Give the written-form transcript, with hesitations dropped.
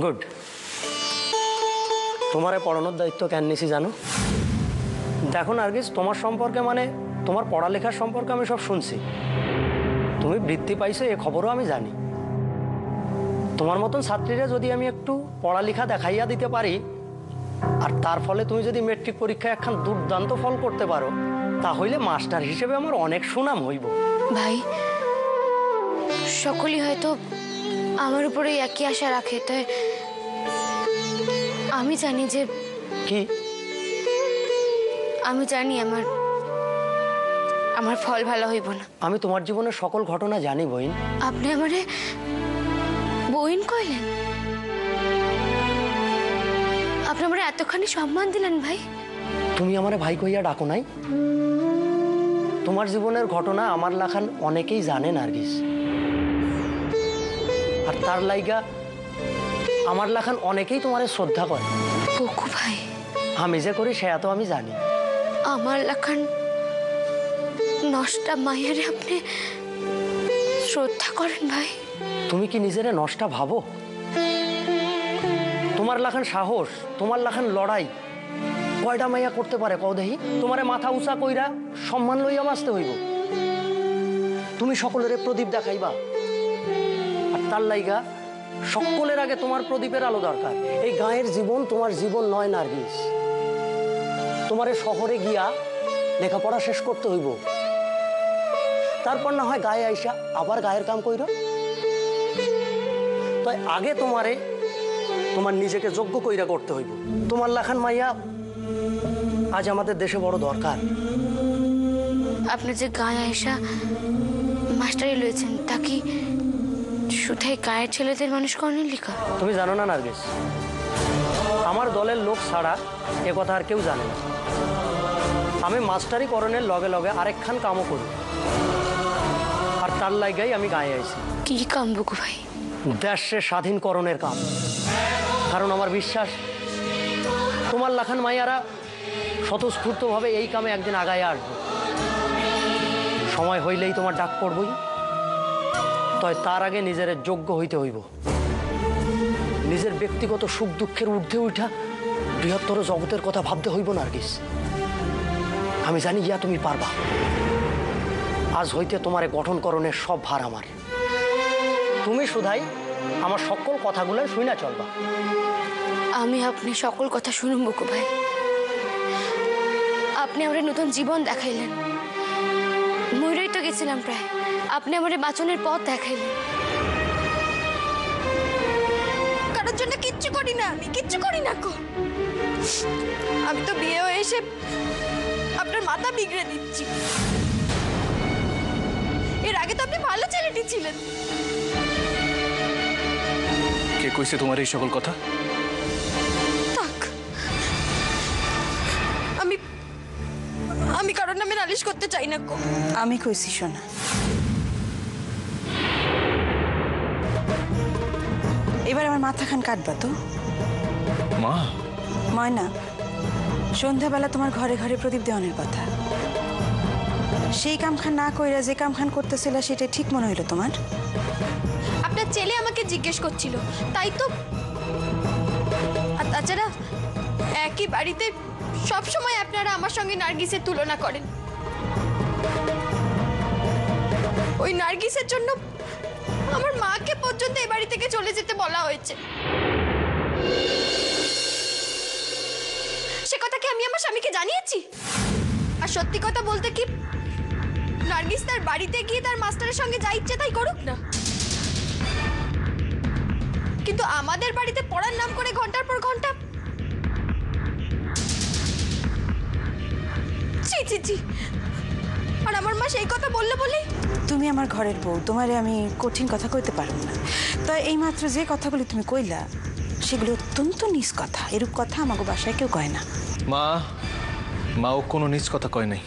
Good. তোমার পড়ানোর দায়িত্ব কেন নিছি জানো? দেখো নার্গিস, তোমার সম্পর্কে মানে তোমার পড়ালেখার সম্পর্কে আমি সব শুনছি। তুমি বৃত্তি পাইছো এ খবরও আমি জানি। তোমার মতন ছাত্রীরা যদি আমি একটু পড়ালেখা দেখাইয়া দিতে পারি, আর তার ফলে তুমি যদি মেট্রিক পরীক্ষায় একখান দুর্দান্ত ফল করতে পারো, তাহলে মাস্টার হিসেবে আমার অনেক সুনাম হইব। ভাই, সকলেই হয়তো আমার উপরে একই আশা রাখে, তাই আমি জানি যে কি? আমি জানি আমার ফল ভালো হইব না। আমি তোমার জীবনের সকল ঘটনা জানি বইন। আপনি আমারে বইন কইলেন? আপনি আমারে এতখানি সম্মান দিলেন ভাই। তুমি আমারে ভাই কইয়া ডাকো নাই? তোমার জীবনের ঘটনা আমার লেখান অনেকেই জানে নার্গিস, আর তার লাইগা আমার লেখান অনেকেই তোমারে শ্রদ্ধা করে। বকু ভাই, আমি যে করি সে তো আমি জানি। আমার লেখান নষ্টা মাইয়ারে আপনি শ্রদ্ধা করেন ভাই? তুমি কি নিজেরে নষ্টা ভাবো? তোমার লেখান সাহস, তোমার লেখান লড়াই কয়টা মাইয়া করতে পারে কও দেখি? তোমারে মাথা উঁচা কইরা সম্মান লইয়া বাঁচতে হইব। তুমি সকলের প্রদীপ দেখাইবা, আর তার লাইগা সকলের আগে তোমার প্রদীপের আলো দরকার। এই গায়ের জীবন তোমার জীবন নয় নার্গিস। তোমারে শহরে গিয়া লেখাপড়া শেষ করতে হইব, তারপর না হয় গায়ে আইসা আবার গায়ের কাম কইর। তাই আগে তোমারে তোমার নিজেকে যোগ্য কইরা করতে হইব। তোমার লেখান মাইয়া আজ আমাদের দেশে বড় দরকার। আপনি যে গায়ে আইসা মাস্টারি লয়েছেন, তা কি শুধুই গায়ের ছেলেদের মানুষ করেন লিখা? তুমি জানো না নার্গিস, আমার দলের লোক ছাড়া এ কথা আর কেউ জানে না। আমি মাস্টারি করণের লগে লগে আরেকখান কামও করি, আর তার লাইগাই আমি গায়ে আইছি। কি কাম বকু ভাই? দেশে স্বাধীনকরণের কাম। কারণ আমার বিশ্বাস তোমার লেখান মাইয়ারা স্বতঃস্ফূর্তভাবে এই কামে একদিন আগায় আসবে। সময় হইলেই তোমার ডাক পড়বই। তাই তার আগে নিজের যোগ্য হইতে হইব। নিজের ব্যক্তিগত সুখ দুঃখের ঊর্ধ্বে উঠা বৃহত্তর জগতের কথা ভাবতে হইব নার্গিস। আমি জানি ইয়া তুমি পারবা। আজ হইতে তোমারে গঠনকরণের সব ভার আমার। তুমি শুধাই আমার সকল কথাগুলো শুইনা চলবা। আমি আপনি সকল কথা শুনুন বকু ভাই। আপনি আমার নতুন জীবন দেখাইলেন। ময়ূরই তো গেছিলাম প্রায়, আপনি আমার বাঁচনের পথ দেখাইলেন। কারোর জন্য কিচ্ছু করি না, আমি কিচ্ছু করি না কো। আমি তো বিয়ে হয়ে এসে আপনার মাথা বিগড়ে দিচ্ছি। এর আগে তো আপনি ভালো ছেলেটি ছিলেন। কে কইছে তোমার এই সকল কথা? থাক, আমি কারোর নামে নালিশ করতে চাই না কো। আমি কইছি শোনা, এবার আমার মাথা খান কাটবা তো? মা, ময়না, সন্ধ্যাবেলা তোমার ঘরে ঘরে প্রদীপ দেওয়ানের কথা। সেই কামখান না কইরা যে কামখান করতেছিল সেটা ঠিক মনে হইলো তোমার? আপনার ছেলে আমাকে জিজ্ঞেস করছিল, তাই তো। আর তাছাড়া একই বাড়িতে সব সময় আপনারা আমার সঙ্গে নার্গিসের তুলনা করেন। ওই নার্গিসের জন্য আমার মাকে পর্যন্ত এই বাড়ি থেকে চলে যেতে বলা হয়েছে। সে কথা কি আমি আমার স্বামীকে জানিয়েছি? আর সত্যি কথা বলতে কি, নার্গিস তার বাড়িতে গিয়ে তার মাস্টারের সঙ্গে যা ইচ্ছে তাই করুক না, কিন্তু আমাদের বাড়িতে পড়ার নাম করে ঘন্টার পর ঘন্টা। ছি ছি ছি। আর আমার মা সেই কথা বললে বলেই। তুমি আমার ঘরের বউ, তোমারে আমি কঠিন কথা কইতে পারব না। তো এইমাত্র যে কথাগুলি তুমি কইলা সেগুলো অত্যন্ত নিজ কথা। এরূপ কথা আমাকে বাসায় কেউ কয় না। মা, ও কোনো নিজ কথা কয় নাই।